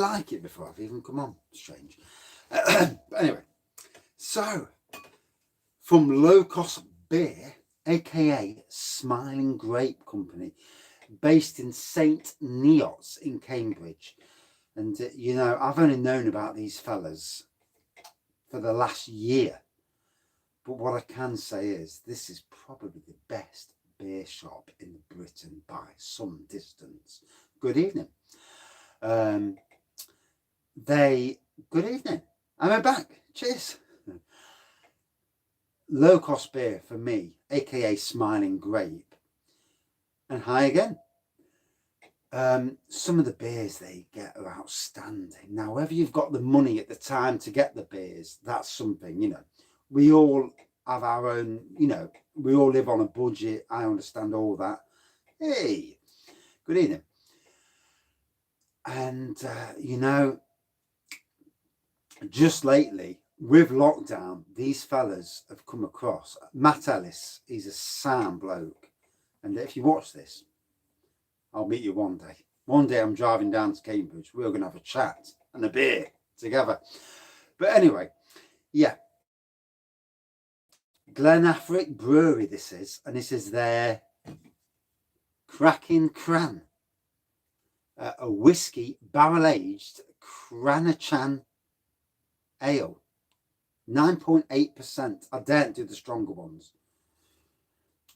like it before I've even come on. Strange. But anyway, so from Low Cost Beer, aka Smiling Grape Company, based in St Neots in Cambridge. And you know, I've only known about these fellas for the last year, but what I can say is this is probably the best beer shop in Britain by some distance. Good evening. Good evening. I'm back. Cheers. Low Cost Beer for me, aka Smiling Grape. And hi again. Some of the beers they get are outstanding. Now, whether you've got the money at the time to get the beers, that's something, you know. We all have our own, you know, we all live on a budget. I understand all that. Hey, good evening. And, you know, just lately, with lockdown, these fellas have come across. Matt Ellis, he's a sound bloke. And if you watch this, I'll meet you one day. One day I'm driving down to Cambridge. We're going to have a chat and a beer together. But anyway, yeah. Glen Affric Brewery this is. And this is their Cranachan. A Whisky Barrel Aged Cranachan Ale. 9.8%. I daren't do the stronger ones.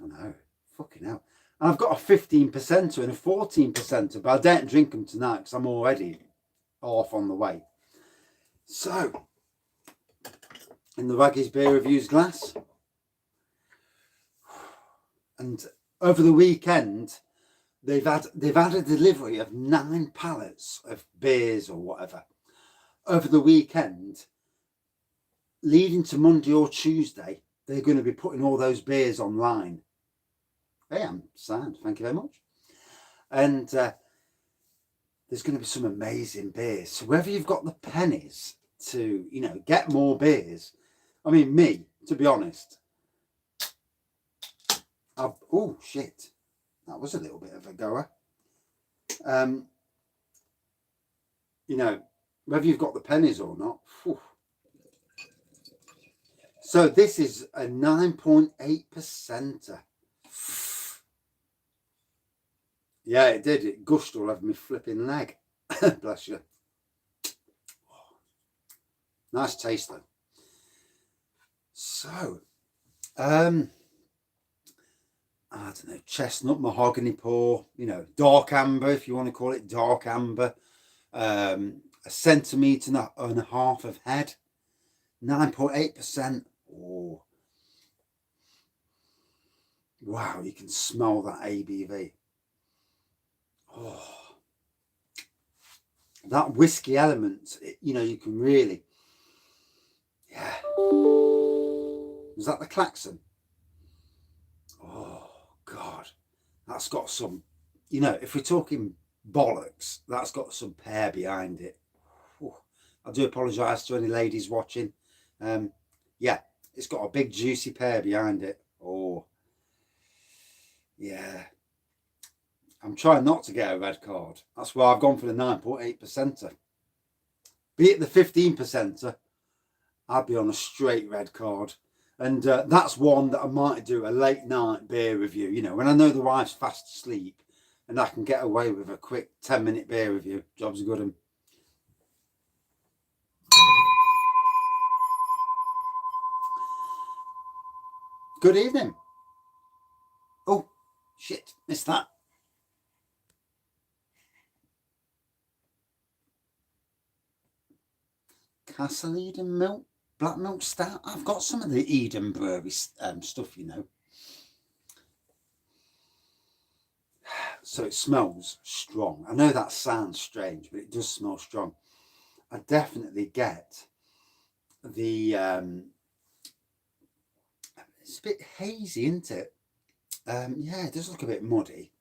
I know. Fucking hell. And I've got a 15% and a 14%, but I don't drink them tonight because I'm already off on the way. So, in the Waggy's Beer Reviews glass. And over the weekend, they've had a delivery of 9 pallets of beers or whatever. Over the weekend, leading to Monday or Tuesday, they're going to be putting all those beers online. Hey, I'm sound. Thank you very much. And there's going to be some amazing beers. So whether you've got the pennies to, you know, get more beers. I mean, me, to be honest. Oh, shit. That was a little bit of a goer. You know, whether you've got the pennies or not. Whew. So this is a 9.8%. Yeah, it did. It gushed all over my flipping leg. Bless you. Nice taste though. So, I don't know, chestnut, mahogany pour, you know, dark amber, if you want to call it dark amber. A centimetre and a half of head. 9.8%. Oh. Wow, you can smell that ABV. Oh, that whiskey element, you know, you can really, yeah. Was that the klaxon? Oh, God. That's got some, you know, if we're talking bollocks, that's got some pear behind it. Whew. I do apologise to any ladies watching. Yeah, it's got a big juicy pear behind it. Oh, yeah. I'm trying not to get a red card. That's why I've gone for the 9.8%. Be it the 15%, I'd be on a straight red card. And that's one that I might do a late night beer review. You know, when I know the wife's fast asleep and I can get away with a quick 10-minute beer review. Job's a good one. Good evening. Oh, shit, missed that. Castle Eden milk, black milk stout. I've got some of the Eden Brewery stuff, you know. So it smells strong. I know that sounds strange, but it does smell strong. I definitely get the, it's a bit hazy, isn't it? Yeah, it does look a bit muddy.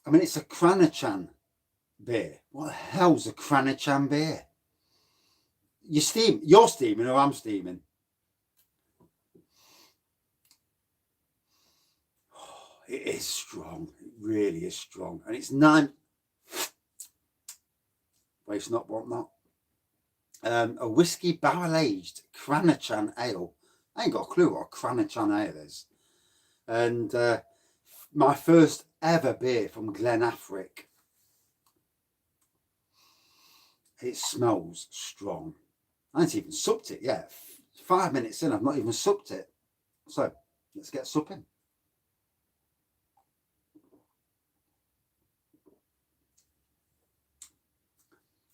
I mean, it's a Cranachan beer. What the hell's a Cranachan beer? You're steaming or I'm steaming? Oh, it is strong. It really is strong. And it's 9. waste not, want not. A Whisky Barrel Aged Cranachan Ale. I ain't got a clue what a Cranachan Ale is. And my first ever beer from Glen Affric. It smells strong. I haven't even supped it yet. 5 minutes in, I've not even supped it. So let's get supping.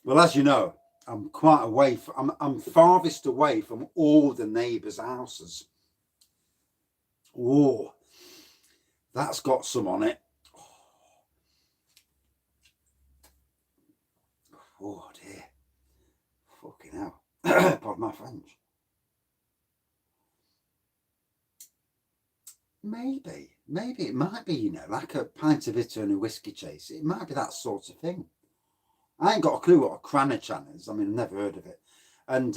Well, as you know, I'm quite away. I'm farthest away from all the neighbours' houses. Oh, that's got some on it. Oh dear. Fucking hell. Pardon my French. Maybe it might be, you know, like a pint of it and a whiskey chase. It might be that sort of thing. I ain't got a clue what a Cranachan is. I mean, I've never heard of it. And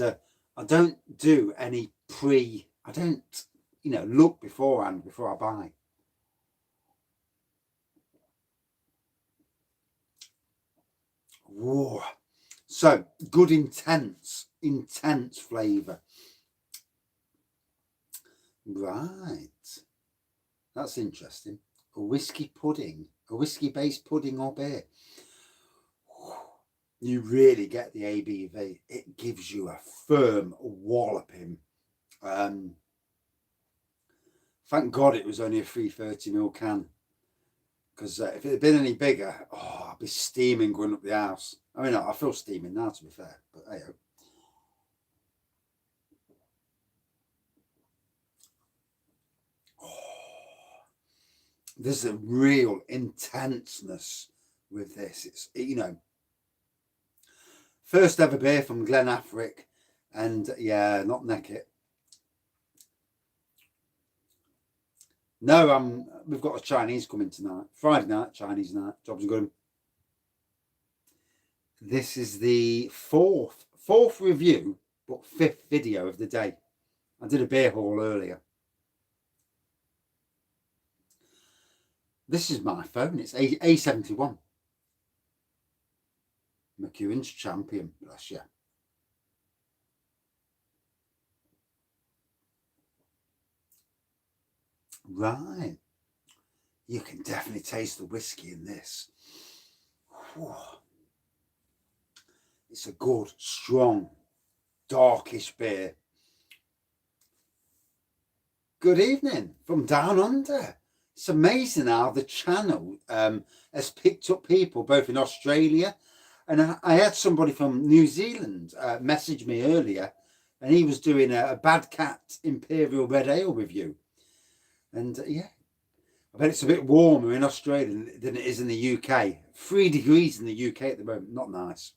I don't do any I don't, you know, look beforehand before I buy. Whoa. So, good intense flavour. Right. That's interesting. A whiskey pudding. A whiskey-based pudding or beer. You really get the ABV. It gives you a firm walloping. Thank God it was only a 330ml can. Because if it had been any bigger, oh, I'd be steaming going up the house. I mean, I feel steaming now, to be fair. But hey, there's a real intenseness with this. It's, you know, first ever beer from Glen Affric, and yeah, not neck it. No, we've got a Chinese coming tonight. Friday night, Chinese night. Jobs are good. This is the fourth review, but 5th video of the day. I did a beer haul earlier. This is my phone. It's A71. McEwen's Champion. Bless you. Right. You can definitely taste the whiskey in this. Whew. It's a good, strong, darkish beer. Good evening from down under. It's amazing how the channel has picked up people both in Australia, and I had somebody from New Zealand message me earlier, and he was doing a Bad Cat Imperial Red Ale review. And yeah, I bet it's a bit warmer in Australia than it is in the UK. 3 degrees in the UK at the moment. Not nice.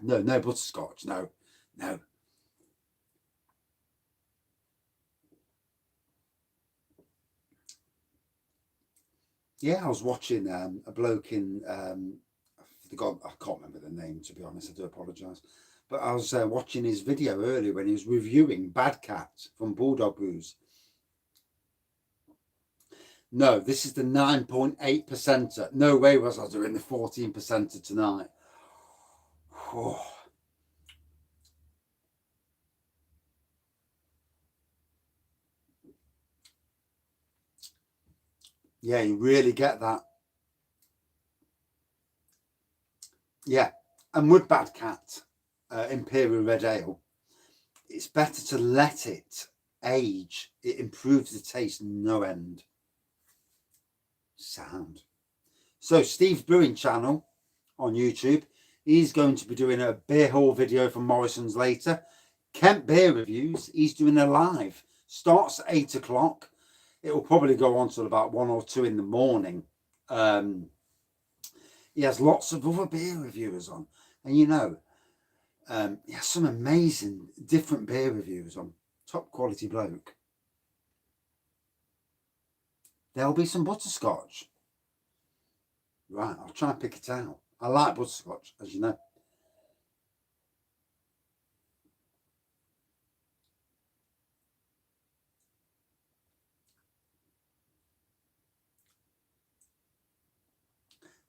No butterscotch. No. Yeah, I was watching a bloke in, I can't remember the name, to be honest, I do apologise. But I was watching his video earlier when he was reviewing Bad Cat from Bulldog Booze. No, this is the 9.8%. No way was I doing the 14% tonight. Oh. Yeah, you really get that. Yeah, and with Bad Cat Imperial Red Ale, it's better to let it age. It improves the taste no end. Sound. So Steve's Brewing Channel on YouTube, he's going to be doing a beer haul video from Morrison's later. Kent Beer Reviews, he's doing a live. Starts at 8 o'clock. It will probably go on till about 1 or 2 in the morning. He has lots of other beer reviewers on. And you know, he has some amazing different beer reviews on. Top quality bloke. There'll be some butterscotch. Right, I'll try and pick it out. I like butterscotch, as you know.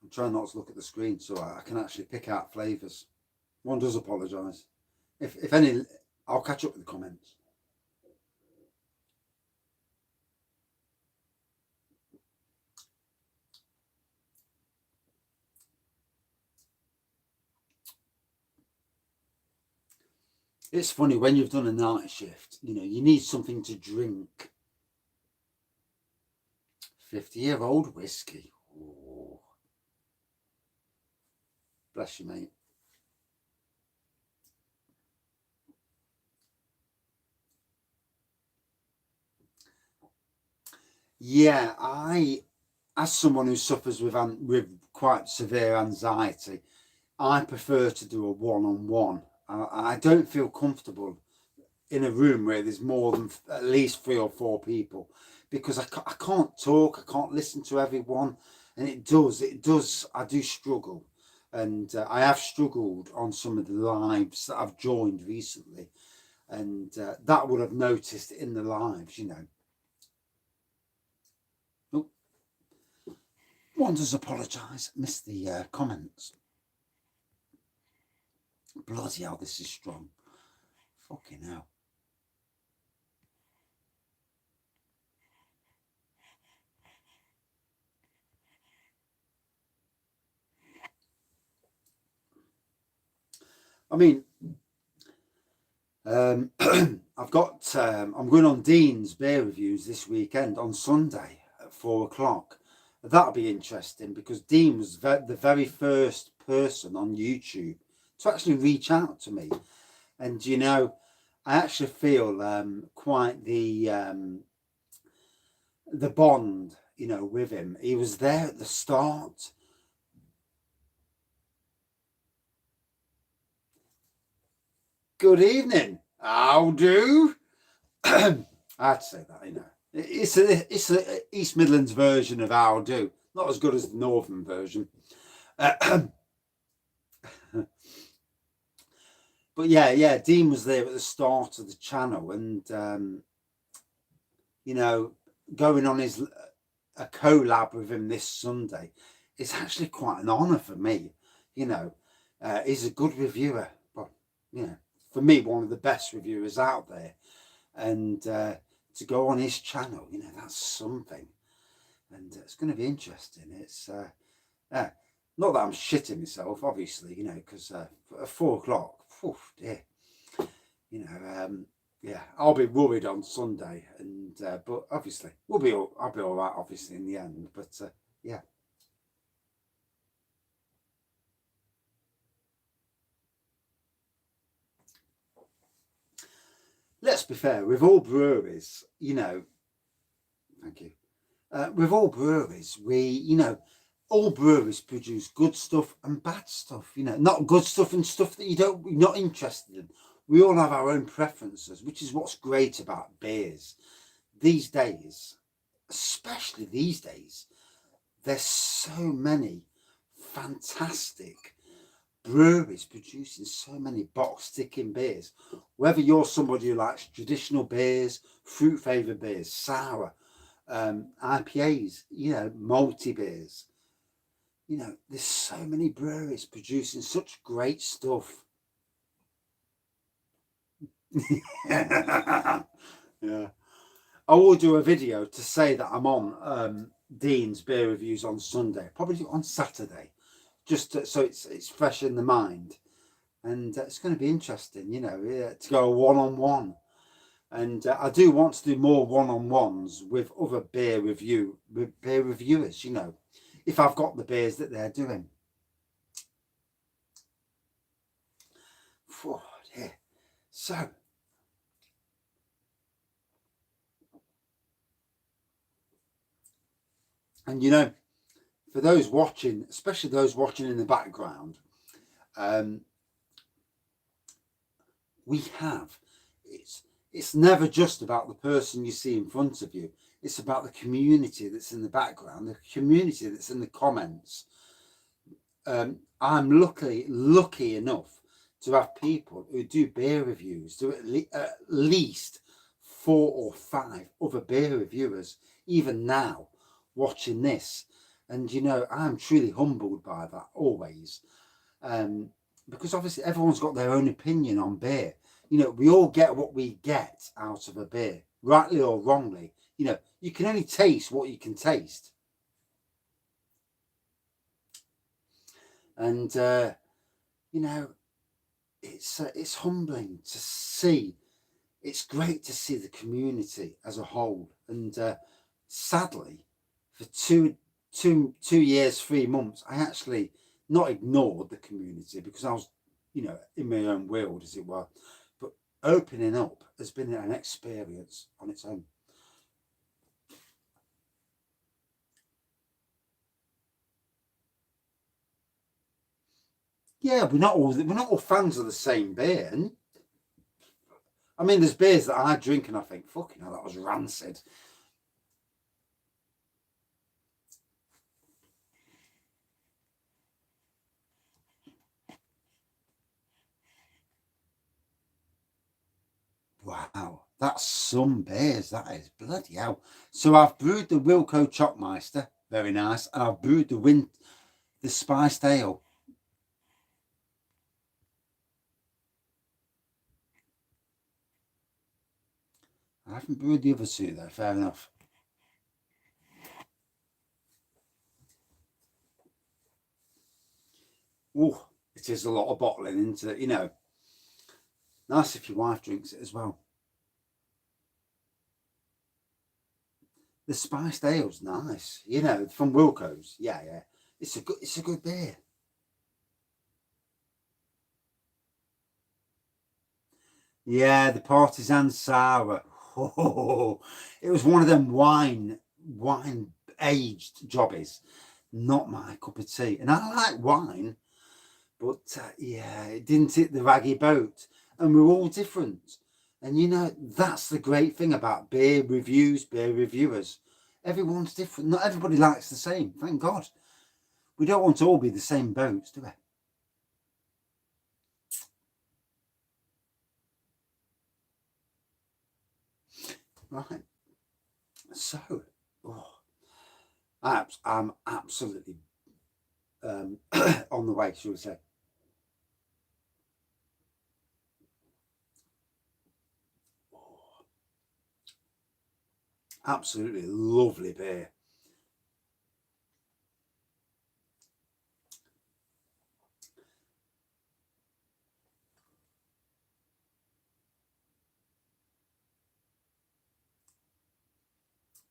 I'm trying not to look at the screen so I can actually pick out flavours. One does apologise. If any, I'll catch up with the comments. It's funny, when you've done a night shift, you know, you need something to drink. 50-year-old whiskey. Oh. Bless you, mate. Yeah, as someone who suffers with quite severe anxiety, I prefer to do a one-on-one. I don't feel comfortable in a room where there's more than at least 3 or 4 people, because I can't talk, I can't listen to everyone, and I do struggle, and I have struggled on some of the lives that I've joined recently, and that would have noticed in the lives, you know. Oh, one does apologise, missed the comments. Bloody hell, this is strong. Fucking hell. I mean, I've got, I'm going on Dean's beer reviews this weekend on Sunday at 4 o'clock. That'll be interesting, because Dean was the very first person on YouTube to actually reach out to me. And, you know, I actually feel quite the bond, you know, with him. He was there at the start. Good evening. How do? I had to say that, you know. It's a East Midlands version of how do. Not as good as the Northern version. But yeah, Dean was there at the start of the channel, and you know, going on a collab with him this Sunday, it's actually quite an honour for me. You know, he's a good reviewer, but you know, for me, one of the best reviewers out there, and to go on his channel, you know, that's something, and it's going to be interesting. It's not that I'm shitting myself, obviously, you know, because at 4 o'clock, dear, you know, yeah, I'll be worried on Sunday, and but obviously I'll be all right, obviously, in the end. But yeah. Let's be fair, with all breweries, you know, thank you. With all breweries, you know, all breweries produce good stuff and bad stuff, you know, not good stuff and stuff that you're not interested in. We all have our own preferences, which is what's great about beers. These days, especially these days, there's so many fantastic breweries producing so many box ticking beers. Whether you're somebody who likes traditional beers, fruit flavoured beers, sour, IPAs, you know, malty beers, you know, there's so many breweries producing such great stuff. Yeah, I will do a video to say that I'm on Dean's beer reviews on Sunday, probably on Saturday, just so it's fresh in the mind, and it's going to be interesting, you know, to go one-on-one. And I do want to do more one-on-ones with other beer reviewers, you know, if I've got the beers that they're doing. Oh, yeah. So, and you know, for those watching, especially those watching in the background, we have, it's never just about the person you see in front of you. It's about the community that's in the background, the community that's in the comments. I'm lucky enough to have people who do beer reviews, do at least 4 or 5 other beer reviewers, even now, watching this. And, you know, I'm truly humbled by that always. Because obviously everyone's got their own opinion on beer. You know, we all get what we get out of a beer, rightly or wrongly. You know, you can only taste what you can taste. And, you know, it's humbling to see. It's great to see the community as a whole. And sadly, for two years, 3 months, I actually not ignored the community because I was, you know, in my own world, as it were. But opening up has been an experience on its own. Yeah, we're not all fans of the same beer. And I mean, there's beers that I drink and I think, fucking hell, that was rancid. Wow, that's some beers. That is bloody hell. So I've brewed the Wilco Chopmeister, very nice, and I've brewed the spiced ale. I haven't brewed the other two though. Fair enough. Oh, it is a lot of bottling into it, you know. Nice if your wife drinks it as well. The spiced ale's nice, you know, from Wilco's. Yeah, yeah. It's a good beer. Yeah, the Partisan Sour. Oh, it was one of them wine aged jobbies. Not my cup of tea. And I like wine, but yeah, it didn't hit the raggy boat. And we're all different. And you know, that's the great thing about beer reviews, beer reviewers. Everyone's different. Not everybody likes the same. Thank God. We don't want to all be the same boats, do we? Right. So, oh, I'm absolutely on the way, shall we say. Oh, absolutely lovely beer.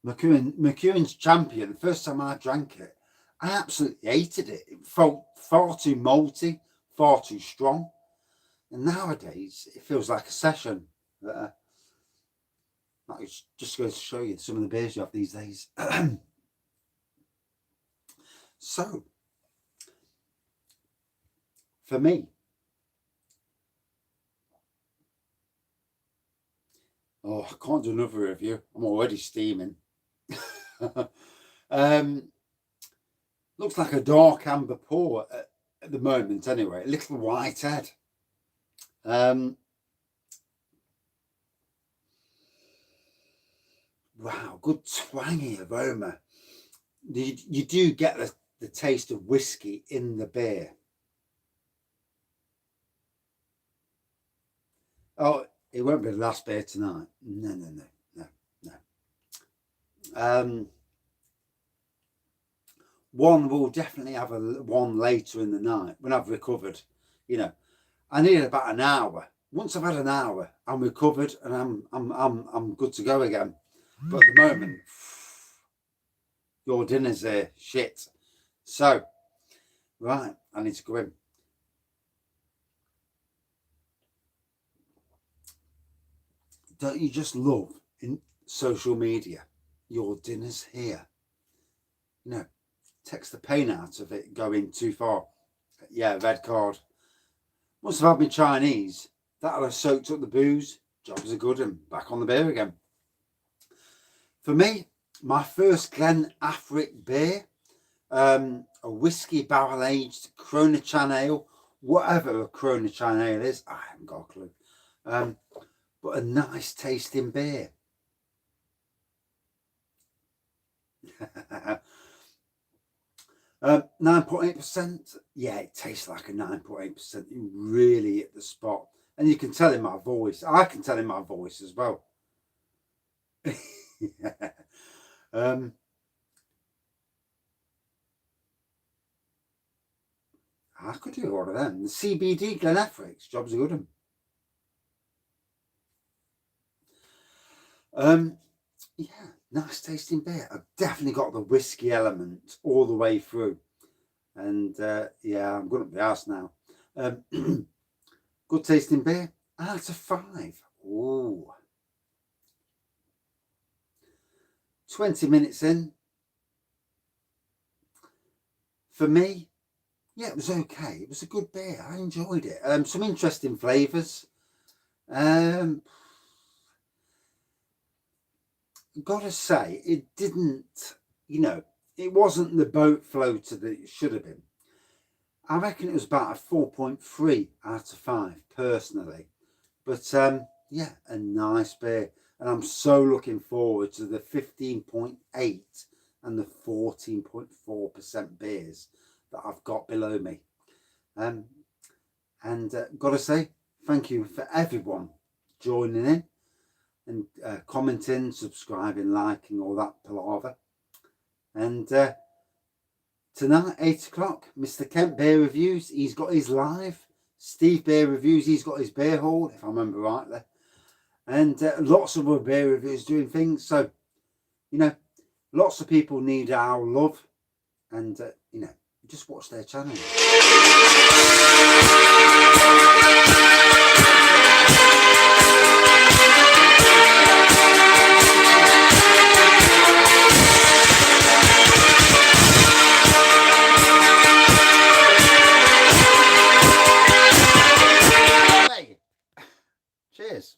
McEwen's Champion, the first time I drank it, I absolutely hated it. It felt far too malty, far too strong. And nowadays, it feels like a session. That just goes to show you some of the beers you have these days. So, for me, oh, I can't do another review. I'm already steaming. um, looks like a dark amber pour at the moment, anyway. A little white head. Wow, good twangy aroma. You do get the taste of whiskey in the beer. Oh, it won't be the last beer tonight. No. One will definitely have one later in the night when I've recovered. You know, I need about an hour. Once I've had an hour, I'm recovered and I'm good to go again. But at the moment, your dinner's there, shit. So, right, I need to go in. Don't you just love in social media? Your dinner's here. You know, takes the pain out of it going too far. Yeah, red card. Once I've had my Chinese, that'll have soaked up the booze. Jobs are good and back on the beer again. For me, my first Glen Affric beer, a Whisky Barrel Aged Cranachan ale, whatever a Cranachan ale is, I haven't got a clue. But a nice tasting beer. 9.8%. Yeah, it tastes like a 9.8%. You really hit the spot. And you can tell in my voice. I can tell in my voice as well. Yeah. I could do all of them. The CBD Glen Affric's job's a good one. Yeah, nice tasting beer. I've definitely got the whiskey element all the way through. And yeah, I'm going to be asked now. Good tasting beer. Out of 5. Ooh. 20 minutes in. For me, yeah, it was okay. It was a good beer. I enjoyed it. Some interesting flavours. Gotta say, it didn't, it wasn't the boat floater that it should have been. I reckon it was about a 4.3 out of 5 personally. But yeah, a nice beer. And I'm so looking forward to the 15.8 and the 14.4% beers that I've got below me. And gotta say, thank you for everyone joining in and commenting, subscribing, liking, all that palaver. And tonight, 8 o'clock, Mr. Kent Beer Reviews, he's got his live. Steve Beer Reviews, he's got his beer hall, if I remember rightly. And lots of other beer reviews doing things. So, lots of people need our love. And, just watch their channel. Cheers.